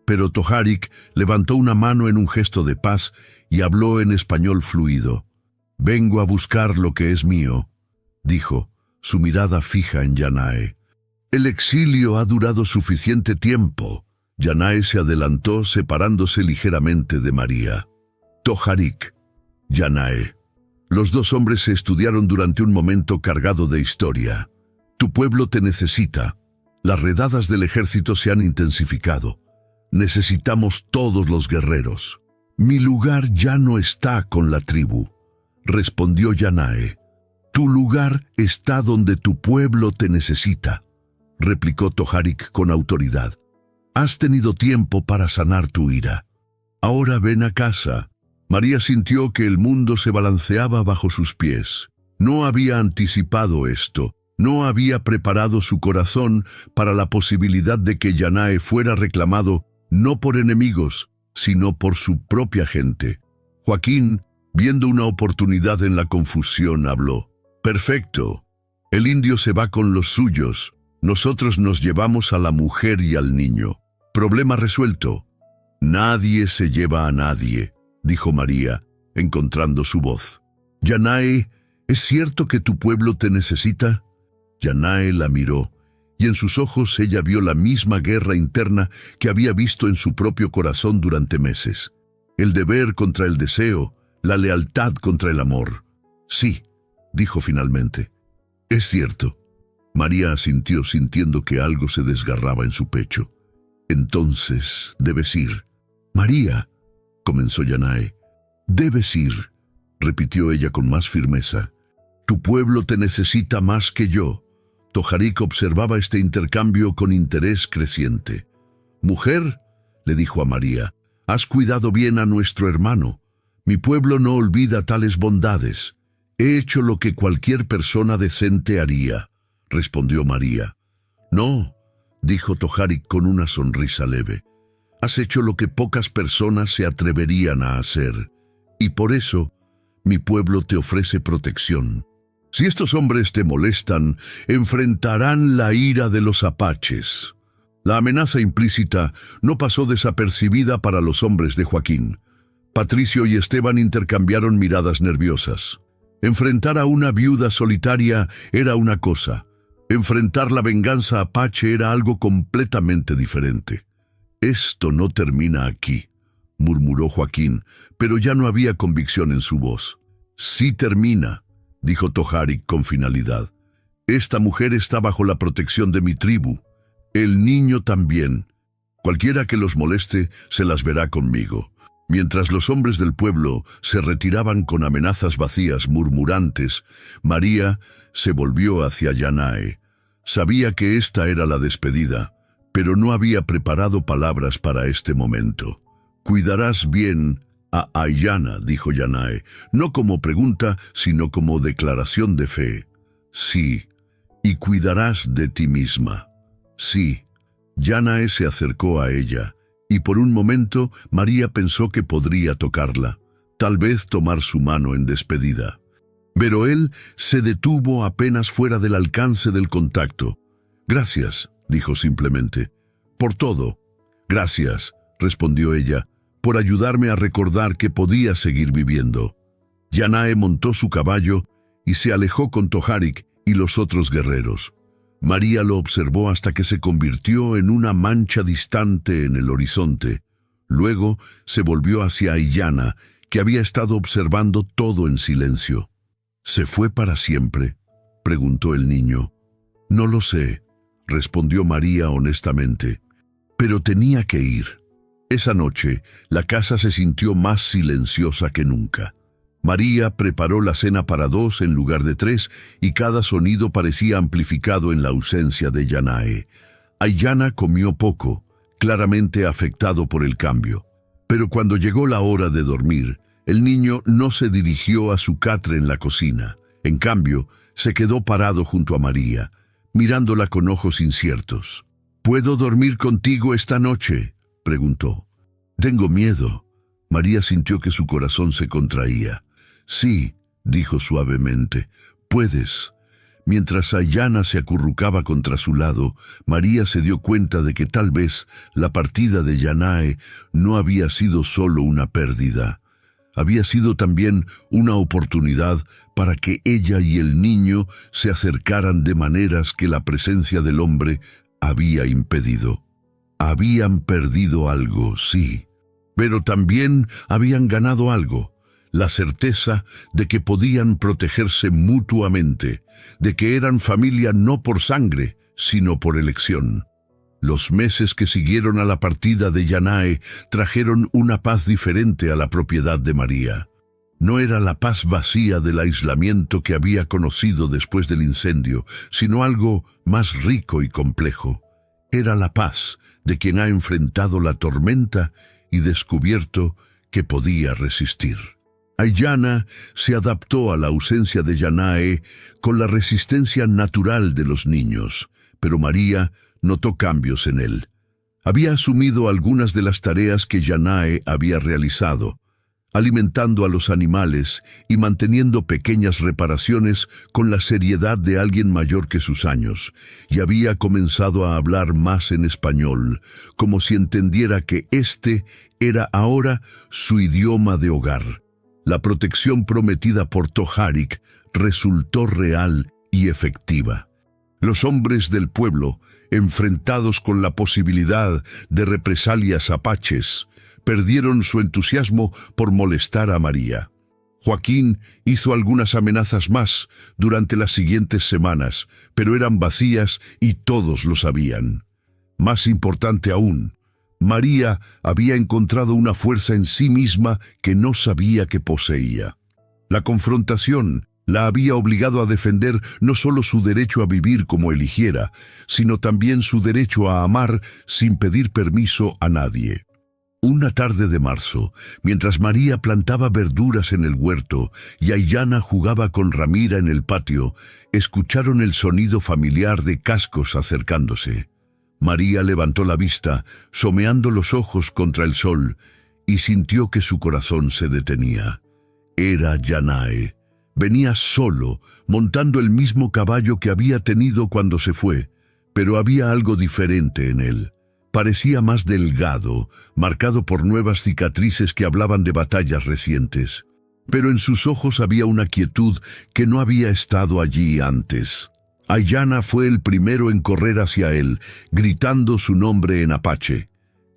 Pero Tojarik levantó una mano en un gesto de paz y habló en español fluido. «Vengo a buscar lo que es mío», dijo, su mirada fija en Yanae. «El exilio ha durado suficiente tiempo». Yanae se adelantó separándose ligeramente de María. «Tojarik, Yanae». Los 2 hombres se estudiaron durante un momento cargado de historia. «Tu pueblo te necesita. Las redadas del ejército se han intensificado. Necesitamos todos los guerreros». «Mi lugar ya no está con la tribu», respondió Yanae. «Tu lugar está donde tu pueblo te necesita», replicó Tojarik con autoridad. «Has tenido tiempo para sanar tu ira. Ahora ven a casa». María sintió que el mundo se balanceaba bajo sus pies. No había anticipado esto, no había preparado su corazón para la posibilidad de que Yanae fuera reclamado no por enemigos, sino por su propia gente. Joaquín, viendo una oportunidad en la confusión, habló. «Perfecto. El indio se va con los suyos. Nosotros nos llevamos a la mujer y al niño. Problema resuelto. Nadie se lleva a nadie, dijo María, encontrando su voz. Yanae, ¿es cierto que tu pueblo te necesita? Yanae la miró, y en sus ojos ella vio la misma guerra interna que había visto en su propio corazón durante meses. El deber contra el deseo, la lealtad contra el amor. Sí, dijo finalmente. Es cierto. María asintió sintiendo que algo se desgarraba en su pecho. Entonces, debes ir. María, comenzó Yanae. Debes ir, repitió ella con más firmeza. Tu pueblo te necesita más que yo. Toharik observaba este intercambio con interés creciente. Mujer, le dijo a María, has cuidado bien a nuestro hermano. Mi pueblo no olvida tales bondades. He hecho lo que cualquier persona decente haría, respondió María. No, dijo Toharik con una sonrisa leve. Has hecho lo que pocas personas se atreverían a hacer, y por eso mi pueblo te ofrece protección. Si estos hombres te molestan, enfrentarán la ira de los apaches. La amenaza implícita no pasó desapercibida para los hombres de Joaquín. Patricio y Esteban intercambiaron miradas nerviosas. Enfrentar a una viuda solitaria era una cosa. Enfrentar la venganza apache era algo completamente diferente. Esto no termina aquí, murmuró Joaquín, pero ya no había convicción en su voz. Sí termina, dijo Toharik con finalidad. Esta mujer está bajo la protección de mi tribu. El niño también. Cualquiera que los moleste se las verá conmigo. Mientras los hombres del pueblo se retiraban con amenazas vacías, murmurantes, María se volvió hacia Yanae. Sabía que esta era la despedida, pero no había preparado palabras para este momento. Cuidarás bien a Ayana, dijo Yanae, no como pregunta, sino como declaración de fe. Sí, y cuidarás de ti misma. Sí. Yanae se acercó a ella, y por un momento María pensó que podría tocarla, tal vez tomar su mano en despedida. Pero él se detuvo apenas fuera del alcance del contacto. Gracias, dijo simplemente. Por todo. Gracias, respondió ella, por ayudarme a recordar que podía seguir viviendo. Yanae montó su caballo y se alejó con Toharik y los otros guerreros. María lo observó hasta que se convirtió en una mancha distante en el horizonte. Luego se volvió hacia Ayana, que había estado observando todo en silencio. ¿Se fue para siempre?, preguntó el niño. No lo sé, respondió María honestamente, pero tenía que ir. Esa noche, la casa se sintió más silenciosa que nunca. María preparó la cena para 2 en lugar de 3 y cada sonido parecía amplificado en la ausencia de Yanae. Ayana comió poco, claramente afectado por el cambio. Pero cuando llegó la hora de dormir, el niño no se dirigió a su catre en la cocina. En cambio, se quedó parado junto a María, mirándola con ojos inciertos. ¿Puedo dormir contigo esta noche?, preguntó. Tengo miedo. María sintió que su corazón se contraía. Sí, dijo suavemente, puedes. Mientras Ayana se acurrucaba contra su lado, María se dio cuenta de que tal vez la partida de Yanae no había sido solo una pérdida. Había sido también una oportunidad para que ella y el niño se acercaran de maneras que la presencia del hombre había impedido. Habían perdido algo, sí, pero también habían ganado algo. La certeza de que podían protegerse mutuamente, de que eran familia no por sangre, sino por elección. Los meses que siguieron a la partida de Yanae trajeron una paz diferente a la propiedad de María. No era la paz vacía del aislamiento que había conocido después del incendio, sino algo más rico y complejo. Era la paz de quien ha enfrentado la tormenta y descubierto que podía resistir. Ayana se adaptó a la ausencia de Yanae con la resistencia natural de los niños, pero María notó cambios en él. Había asumido algunas de las tareas que Yanae había realizado. alimentando a los animales y manteniendo pequeñas reparaciones con la seriedad de alguien mayor que sus años, y había comenzado a hablar más en español, como si entendiera que este era ahora su idioma de hogar. La protección prometida por Tojarek resultó real y efectiva. Los hombres del pueblo, enfrentados con la posibilidad de represalias apaches, perdieron su entusiasmo por molestar a María. Joaquín hizo algunas amenazas más durante las siguientes semanas, pero eran vacías y todos lo sabían. Más importante aún, María había encontrado una fuerza en sí misma que no sabía que poseía. La confrontación la había obligado a defender no solo su derecho a vivir como eligiera, sino también su derecho a amar sin pedir permiso a nadie. Una tarde de marzo, mientras María plantaba verduras en el huerto y Aiyana jugaba con Ramira en el patio, escucharon el sonido familiar de cascos acercándose. María levantó la vista, someando los ojos contra el sol, y sintió que su corazón se detenía. Era Yanae. Venía solo, montando el mismo caballo que había tenido cuando se fue, pero había algo diferente en él. Parecía más delgado, marcado por nuevas cicatrices que hablaban de batallas recientes. Pero en sus ojos había una quietud que no había estado allí antes. Aiyana fue el primero en correr hacia él, gritando su nombre en apache.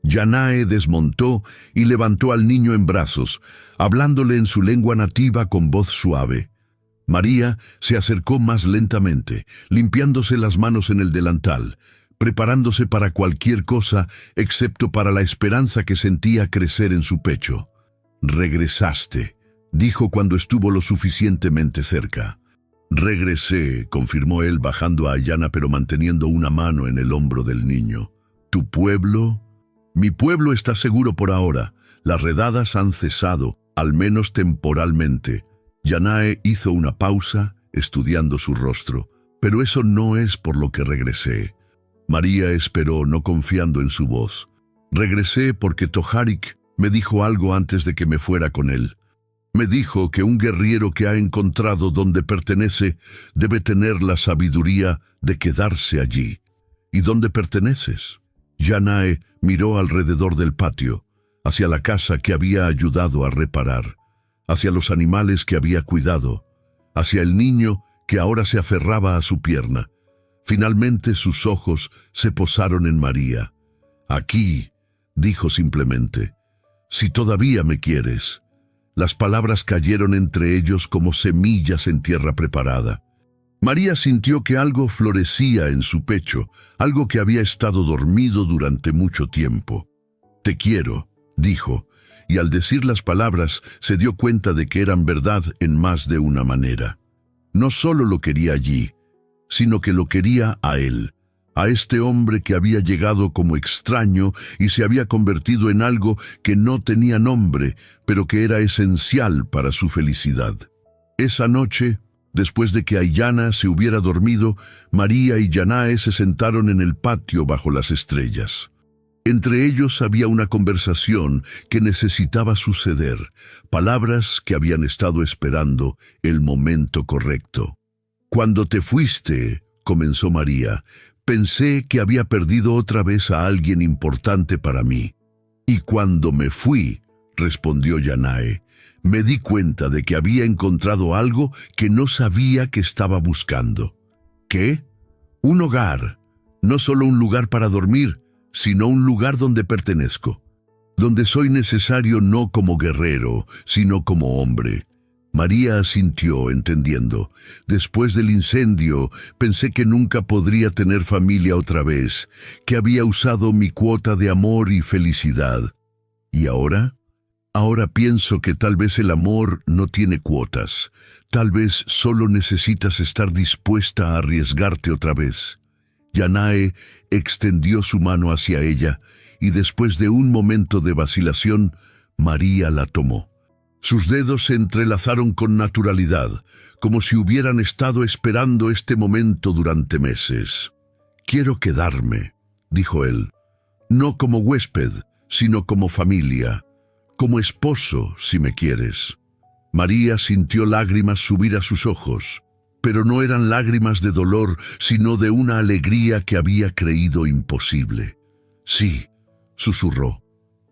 Yanae desmontó y levantó al niño en brazos, hablándole en su lengua nativa con voz suave. María se acercó más lentamente, limpiándose las manos en el delantal, preparándose para cualquier cosa excepto para la esperanza que sentía crecer en su pecho. «Regresaste», dijo cuando estuvo lo suficientemente cerca. «Regresé», confirmó él bajando a Aiyana pero manteniendo una mano en el hombro del niño. «¿Tu pueblo?» «Mi pueblo está seguro por ahora. Las redadas han cesado, al menos temporalmente». Yanae hizo una pausa, estudiando su rostro. «Pero eso no es por lo que regresé». María esperó, no confiando en su voz. «Regresé porque Tojarek me dijo algo antes de que me fuera con él. Me dijo que un guerrero que ha encontrado donde pertenece debe tener la sabiduría de quedarse allí». «¿Y dónde perteneces?» Yanae miró alrededor del patio, hacia la casa que había ayudado a reparar, hacia los animales que había cuidado, hacia el niño que ahora se aferraba a su pierna. Finalmente sus ojos se posaron en María. «Aquí», dijo simplemente, «si todavía me quieres». Las palabras cayeron entre ellos como semillas en tierra preparada. María sintió que algo florecía en su pecho, algo que había estado dormido durante mucho tiempo. «Te quiero», dijo, y al decir las palabras se dio cuenta de que eran verdad en más de una manera. No solo lo quería allí, sino que lo quería a él, a este hombre que había llegado como extraño y se había convertido en algo que no tenía nombre, pero que era esencial para su felicidad. Esa noche, después de que Aiyana se hubiera dormido, María y Yanae se sentaron en el patio bajo las estrellas. Entre ellos había una conversación que necesitaba suceder, palabras que habían estado esperando el momento correcto. «Cuando te fuiste», comenzó María, «pensé que había perdido otra vez a alguien importante para mí. Y cuando me fui», respondió Yanae, «me di cuenta de que había encontrado algo que no sabía que estaba buscando». «¿Qué?» «Un hogar, no solo un lugar para dormir, sino un lugar donde pertenezco, donde soy necesario no como guerrero, sino como hombre». María asintió, entendiendo. «Después del incendio, pensé que nunca podría tener familia otra vez, que había usado mi cuota de amor y felicidad. ¿Y ahora? Ahora pienso que tal vez el amor no tiene cuotas. Tal vez solo necesitas estar dispuesta a arriesgarte otra vez». Yanae extendió su mano hacia ella, y después de un momento de vacilación, María la tomó. Sus dedos se entrelazaron con naturalidad, como si hubieran estado esperando este momento durante meses. «Quiero quedarme», dijo él, «no como huésped, sino como familia. como esposo, si me quieres». María sintió lágrimas subir a sus ojos, pero no eran lágrimas de dolor, sino de una alegría que había creído imposible. «Sí», susurró,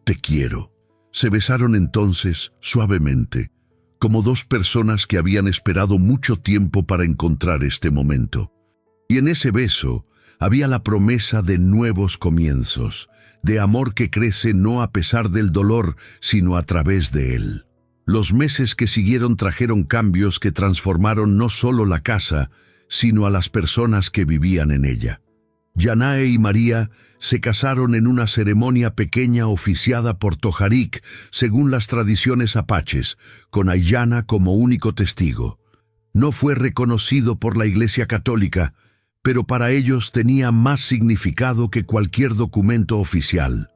«te quiero». Se besaron entonces, suavemente, como dos personas que habían esperado mucho tiempo para encontrar este momento. Y en ese beso había la promesa de nuevos comienzos, de amor que crece no a pesar del dolor, sino a través de él. Los meses que siguieron trajeron cambios que transformaron no solo la casa, sino a las personas que vivían en ella. Yanae y María se casaron en una ceremonia pequeña oficiada por Tojarик, según las tradiciones apaches, con Aiyana como único testigo. No fue reconocido por la Iglesia Católica, pero para ellos tenía más significado que cualquier documento oficial.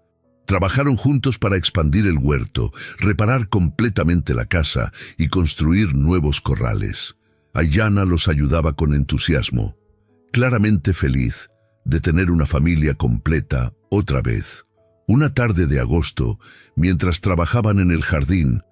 Trabajaron juntos para expandir el huerto, reparar completamente la casa y construir nuevos corrales. Aiyana los ayudaba con entusiasmo, claramente feliz de tener una familia completa otra vez. Una tarde de agosto, mientras trabajaban en el jardín,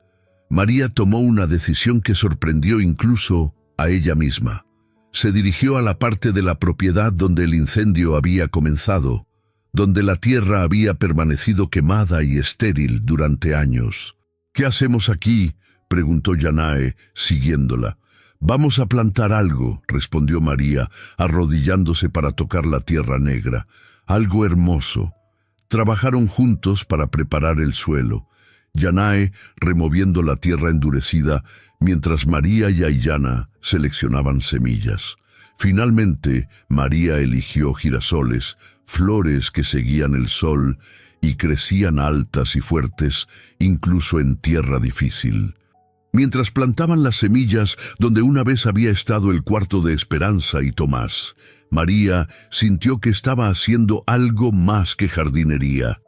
María tomó una decisión que sorprendió incluso a ella misma. Se dirigió a la parte de la propiedad donde el incendio había comenzado, donde la tierra había permanecido quemada y estéril durante años. «¿Qué hacemos aquí?», preguntó Yanae, siguiéndola. «Vamos a plantar algo», respondió María, arrodillándose para tocar la tierra negra. «Algo hermoso». Trabajaron juntos para preparar el suelo, Yanae removiendo la tierra endurecida, mientras María y Aiyana seleccionaban semillas. Finalmente, María eligió girasoles, flores que seguían el sol y crecían altas y fuertes, incluso en tierra difícil. Mientras plantaban las semillas donde una vez había estado el cuarto de Esperanza y Tomás, María sintió que estaba haciendo algo más que jardinería.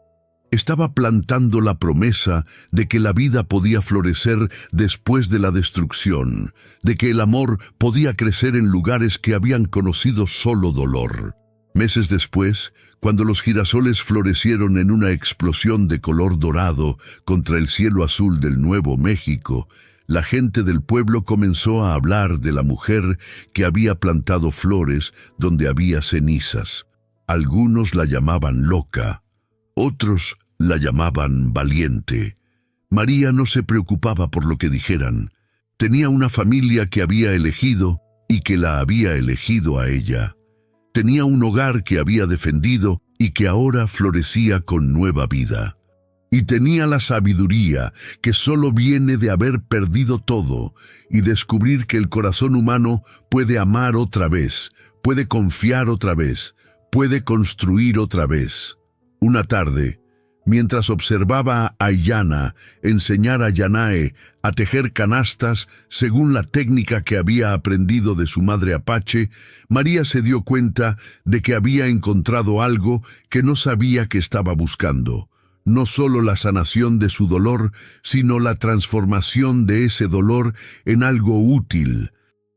Estaba plantando la promesa de que la vida podía florecer después de la destrucción, de que el amor podía crecer en lugares que habían conocido solo dolor. Meses después, cuando los girasoles florecieron en una explosión de color dorado contra el cielo azul del Nuevo México, la gente del pueblo comenzó a hablar de la mujer que había plantado flores donde había cenizas. Algunos la llamaban loca, otros la llamaban valiente. María no se preocupaba por lo que dijeran. Tenía una familia que había elegido y que la había elegido a ella. Tenía un hogar que había defendido y que ahora florecía con nueva vida. Y tenía la sabiduría que solo viene de haber perdido todo y descubrir que el corazón humano puede amar otra vez, puede confiar otra vez, puede construir otra vez. Una tarde, mientras observaba a Aiyana enseñar a Yanae a tejer canastas según la técnica que había aprendido de su madre apache, María se dio cuenta de que había encontrado algo que no sabía que estaba buscando. No solo la sanación de su dolor, sino la transformación de ese dolor en algo útil.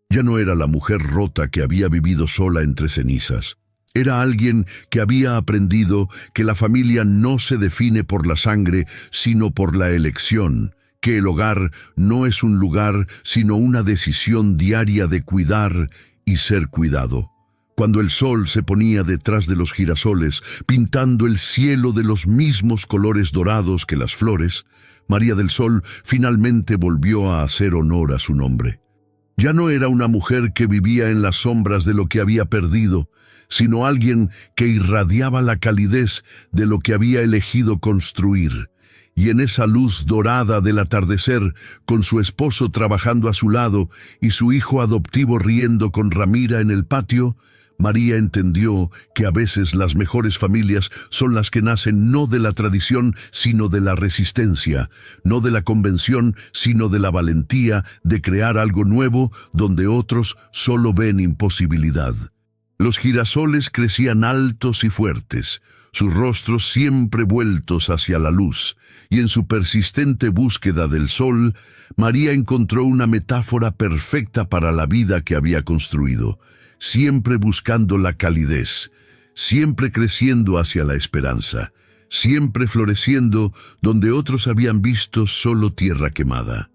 Ya no era la mujer rota que había vivido sola entre cenizas. Era alguien que había aprendido que la familia no se define por la sangre, sino por la elección, que el hogar no es un lugar, sino una decisión diaria de cuidar y ser cuidado. Cuando el sol se ponía detrás de los girasoles, pintando el cielo de los mismos colores dorados que las flores, María del Sol finalmente volvió a hacer honor a su nombre. Ya no era una mujer que vivía en las sombras de lo que había perdido, sino alguien que irradiaba la calidez de lo que había elegido construir. Y en esa luz dorada del atardecer, con su esposo trabajando a su lado y su hijo adoptivo riendo con Ramira en el patio, María entendió que a veces las mejores familias son las que nacen no de la tradición, sino de la resistencia, no de la convención, sino de la valentía de crear algo nuevo donde otros solo ven imposibilidad. Los girasoles crecían altos y fuertes, sus rostros siempre vueltos hacia la luz, y en su persistente búsqueda del sol, María encontró una metáfora perfecta para la vida que había construido, siempre buscando la calidez, siempre creciendo hacia la esperanza, siempre floreciendo donde otros habían visto solo tierra quemada.